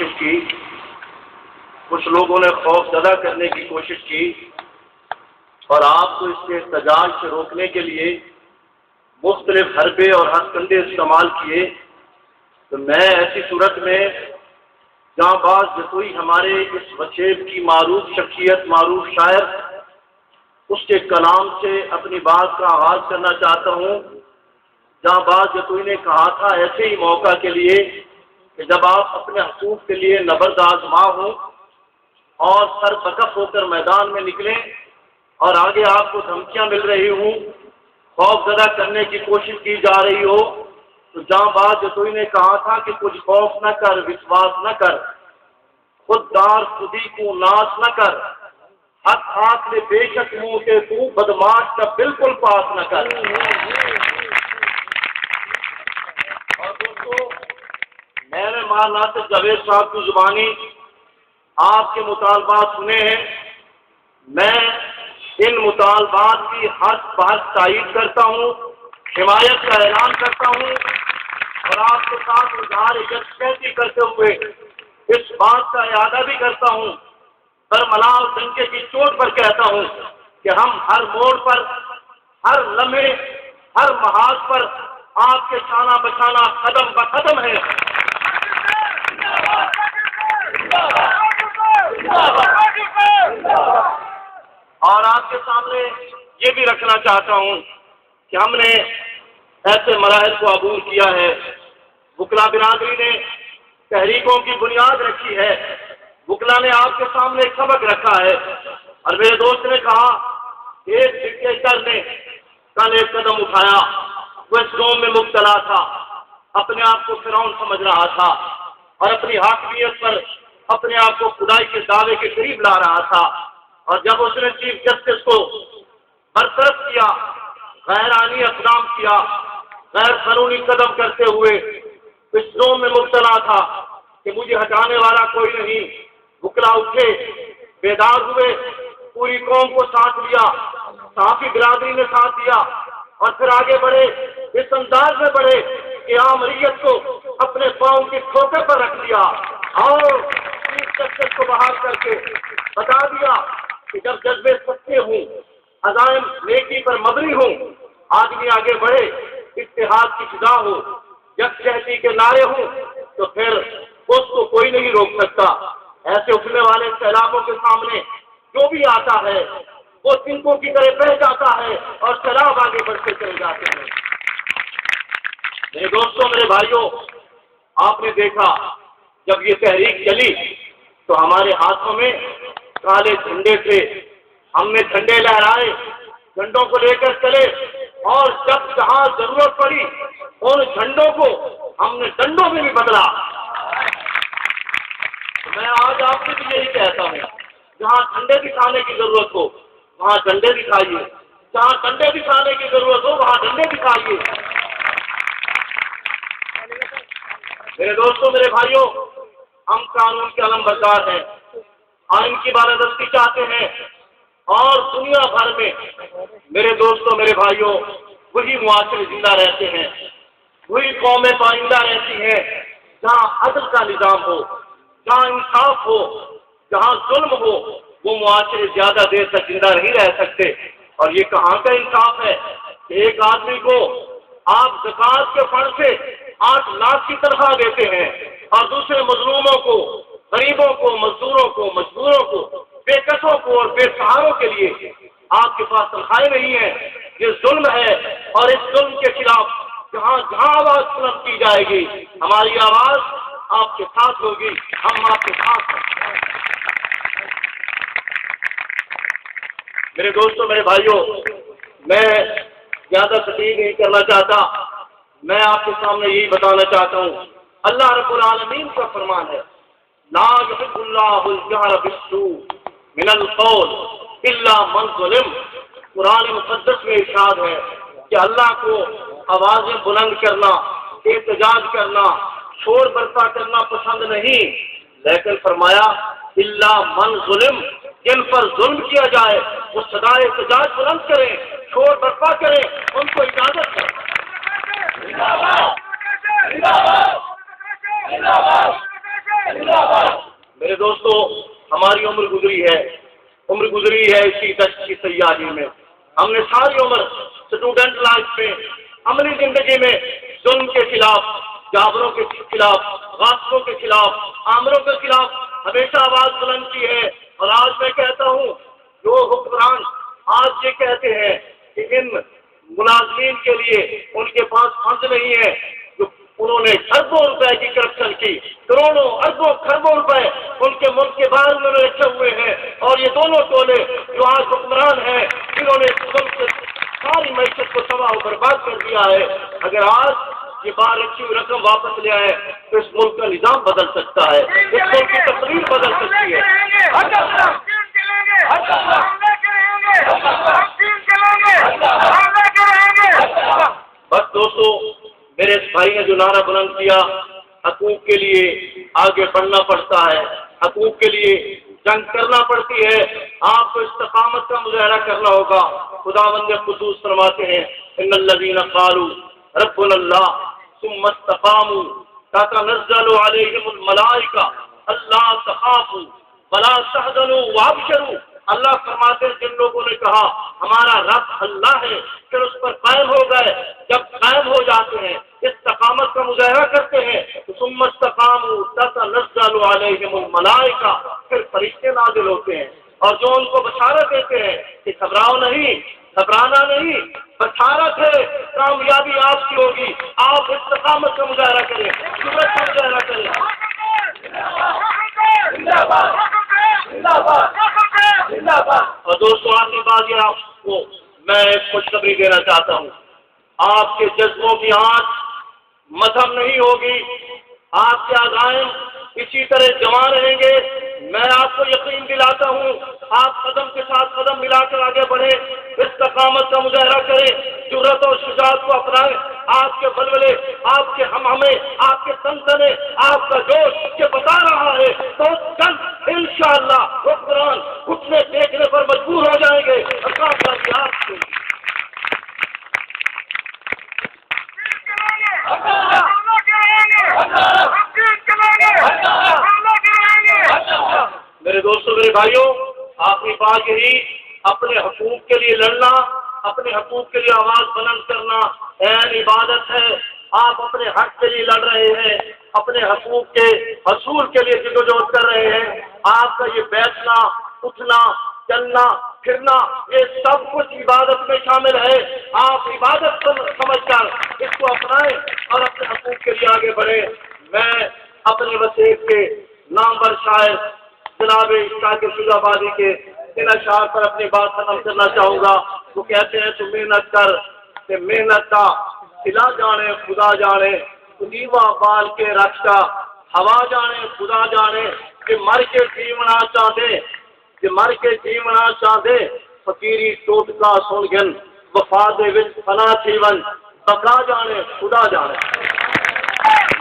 کوشش کی، کچھ لوگوں نے خوف زدہ کرنے کی کوشش کی اور آپ کو اس کے احتجاج سے روکنے کے لیے مختلف حربے اور ہتھ کنڈے استعمال کیے، تو میں ایسی صورت میں جہاں باز جتوئی ہمارے اس وچیب کی معروف شخصیت، معروف شاعر، اس کے کلام سے اپنی بات کا آغاز کرنا چاہتا ہوں، جہاں باز جتوئی نے کہا تھا ایسے ہی موقع کے لیے کہ جب آپ اپنے حقوق کے لیے نبرد آزما ہوں اور سر بکف ہو کر میدان میں نکلیں اور آگے آپ کو دھمکیاں مل رہی ہوں، خوف زدہ کرنے کی کوشش کی جا رہی ہو، تو جہاں باز جتوئی نے کہا تھا کہ کچھ خوف نہ کر، وشواس نہ کر، خود دار خودی کو ناش نہ کر، حق آنکھ نے بے شک منہ کے تو بدماش کا بالکل پاس نہ کر۔ اور دوستو، میں نے مولانا ناصر جاوید صاحب کی زبانی آپ کے مطالبات سنے ہیں، میں ان مطالبات کی حرف بحث تائید کرتا ہوں، حمایت کا اعلان کرتا ہوں اور آپ کے ساتھ اظہار یکجہتی کرتے ہوئے اس بات کا اعادہ بھی کرتا ہوں، برملا اور ڈنکے کی چوٹ پر کہتا ہوں کہ ہم ہر موڑ پر، ہر لمحے، ہر محاذ پر آپ کے شانہ بشانہ قدم بقدم ہیں۔ اور آپ کے سامنے یہ بھی رکھنا چاہتا ہوں کہ ہم نے ایسے مراحل کو عبور کیا ہے، وکلا برادری نے تحریکوں کی بنیاد رکھی ہے، وکلا نے آپ کے سامنے ایک سبق رکھا ہے، اور میرے دوست نے کہا ایک ڈکٹیٹر نے کل ایک قدم اٹھایا، وہ اس زوم میں مبتلا تھا، اپنے آپ کو فرعون سمجھ رہا تھا اور اپنی حاکمیت پر اپنے آپ کو خدائی کے دعوے کے قریب لا رہا تھا، اور جب اس نے چیف جسٹس کو برطرف کیا، غیر آئینی اقدام کیا، غیر قانونی قدم کرتے ہوئے اس زوم میں مبتلا تھا کہ مجھے ہٹانے والا کوئی نہیں، وکلا اٹھے، بیدار ہوئے، پوری قوم کو ساتھ لیا، صحافی برادری نے ساتھ دیا اور پھر آگے بڑھے، اس انداز میں بڑھے کہ عام ریت کو اپنے پاؤں کی ٹھوکر پر رکھ دیا اور چیف جسٹس کو بحال کر کے بتا دیا کہ جب جذبے سچے ہوں، عزائم نیکی پر مبنی ہوں، آدمی آگے بڑھے، اتحاد کی فضا ہو، یکجہتی کے نعرے ہوں، تو پھر اس کو کوئی نہیں روک سکتا۔ ایسے اٹھنے والے سیلابوں کے سامنے جو بھی آتا ہے وہ تنکوں کی طرح بہہ جاتا ہے اور سیلاب آگے بڑھتے چلے جاتے ہیں۔ میرے دوستوں، میرے بھائیوں، آپ نے دیکھا جب یہ تحریک چلی تو ہمارے ہاتھوں میں کالے جھنڈے تھے، ہم نے جھنڈے لہرائے، جھنڈوں کو لے کر چلے، اور جب جہاں ضرورت پڑی ان جھنڈوں کو ہم نے ڈنڈوں میں بھی بدلا۔ میں آج آپ سے بھی یہی کہتا ہوں، جہاں جھنڈے دکھانے کی ضرورت ہو وہاں ڈنڈے دکھائیے، جہاں ڈنڈے دکھانے کی ضرورت ہو وہاں ڈنڈے دکھائیے۔ میرے دوستوں، میرے بھائیوں، ہم قانون کے علم بردار ہیں، آئین کی بالادستی چاہتے ہیں، اور دنیا بھر میں میرے دوستوں، میرے بھائیوں، وہی معاشرے زندہ رہتے ہیں، وہی قومیں پائندہ رہتی ہیں جہاں عدل کا نظام ہو، جہاں انصاف ہو، جہاں ظلم ہو، وہ معاشرے زیادہ دیر تک زندہ نہیں رہ سکتے۔ اور یہ کہاں کا انصاف ہے کہ ایک آدمی کو آپ زکوٰۃ کے فنڈ سے 8 لاکھ کی تنخواہ دیتے ہیں اور دوسرے مظلوموں کو، غریبوں کو، مزدوروں کو، مجبوروں کو، بے کسوں کو اور بے سہاروں کے لیے آپ کے پاس تنخواہیں نہیں ہیں۔ یہ ظلم ہے، اور اس ظلم کے خلاف جہاں جہاں آواز بلند کی جائے گی، ہماری آواز آپ کے ساتھ ہوگی، ہم آپ کے ساتھ ہیں۔ میرے دوستوں، میرے بھائیوں، میں زیادہ تقریر نہیں کرنا چاہتا، میں آپ کے سامنے یہی بتانا چاہتا ہوں، اللہ رب العالمین کا فرمان ہے، لا يحب اللہ الجہر بالسوء من القول الا من ظلم۔ قرآن مقدس میں ارشاد ہے کہ اللہ کو آوازیں بلند کرنا، احتجاج کرنا، شور برپا کرنا پسند نہیں، لیکن فرمایا الا من ظلم، جن پر ظلم کیا جائے وہ صدائے احتجاج بلند کریں، شور برپا کریں، ان کو اجازت ہے۔ میرے دوستو، ہماری عمر گزری ہے اسی دشت کی سیاحی میں. ہم نے ساری عمر اسٹوڈنٹ لائف میں، عملی زندگی میں ظلم کے خلاف، جابروں کے خلاف، غاصبوں کے خلاف، آمروں کے خلاف ہمیشہ آواز بلند کی ہے. اور آج میں کہتا ہوں، جو حکمران آج یہ کہتے ہیں کہ ان ملازمین کے لیے ان کے پاس فنڈ نہیں ہے، جو انہوں نے اربوں روپے کی کرپشن کی، کروڑوں اربوں خربوں روپے ان کے ملک کے باہر میں رکھے ہوئے ہیں. اور یہ دونوں ٹولے جو آج حکمران ہیں، انہوں نے اس ملک سے ساری معیشت کو تباہ و برباد کر دیا ہے. اگر آج یہ باہر رکھی ہوئی رقم واپس لے آئے تو اس ملک کا نظام بدل سکتا ہے، اس ملک کی تقریر بدل سکتی ہے. بس دوستو، میرے اس بھائی نے جو نعرہ بلند کیا، حقوق کے لیے آگے بڑھنا پڑتا ہے، حقوق کے لیے جنگ کرنا پڑتی ہے. آپ کو استقامت کا مظاہرہ کرنا ہوگا. خداوند قدوس فرماتے ہیں، ان الذین قالوا ربنا اللہ ثم استقاموا تتنزل علیہم الملائکہ الا تخافوا ولا تحزنوا وابشروا. اللہ فرماتے ہیں جن لوگوں نے کہا ہمارا رب اللہ ہے، پھر اس پر قائم ہو گئے، جب قائم ہو جاتے ہیں، استقامت کا مظاہرہ کرتے ہیں، تو ثم استقاموا تتنزل علیہم الملائکہ، پھر فرشتے نازل ہوتے ہیں اور جو ان کو بشارت دیتے ہیں کہ گھبراؤ نہیں، گھبرانا نہیں، بشارت ہے، کامیابی آپ کی ہوگی. آپ استقامت کا مظاہرہ کریں، صبر کا مظاہرہ کریں. اور دوستو، آخری بات یہ آپ کو میں خوشخبری دینا چاہتا ہوں، آپ کے جذبوں کی آنچ مدھم نہیں ہوگی، آپ کے عزائم اسی طرح جمع رہیں گے. میں آپ کو یقین دلاتا ہوں، آپ قدم کے ساتھ قدم ملا کر آگے بڑھیں، استقامت کا مظاہرہ کریں، جرأت اور شجاعت کو اپنائیں. آپ کے بلبلے، آپ کے ہمہمے، آپ کے سنسنے، آپ کا جوش یہ بتا رہا ہے تو جلد انشاءاللہ حکمران اٹھنے دیکھنے پر مجبور ہو جائیں گے. میرے دوستوں، میرے بھائیوں، آخری بات یہی، اپنے حقوق کے لیے لڑنا، اپنے حقوق کے لیے آواز بلند کرنا عین عبادت ہے. آپ اپنے حق کے لیے لڑ رہے ہیں، اپنے حقوق کے حصول کے لیے جدوجہد کر رہے ہیں. آپ کا یہ بیٹھنا، اٹھنا، چلنا، پھرنا، یہ سب کچھ عبادت میں شامل ہے. آپ عبادت سمجھ کر اس کو اپنائیں اور اپنے حقوق کے لیے آگے بڑھیں. میں اپنے وسیع کے نامور شاعر جناب اشتاق شجاع آبادی کے ان اشعار پر اپنی بات ختم کرنا چاہوں گا. وہ کہتے ہیں، تو محنت کر کہ محنت کا صلہ جانے خدا جانے، دیوا بال کے رکھتا ہوا جانے خدا جانے، کہ مر کے جیونا چاہتے، کہ مر کے جیونا چاہتے، فقیری ٹوٹ کا سن گن وفا دے وچ فنا تھیون، بقا جانے خدا جانے.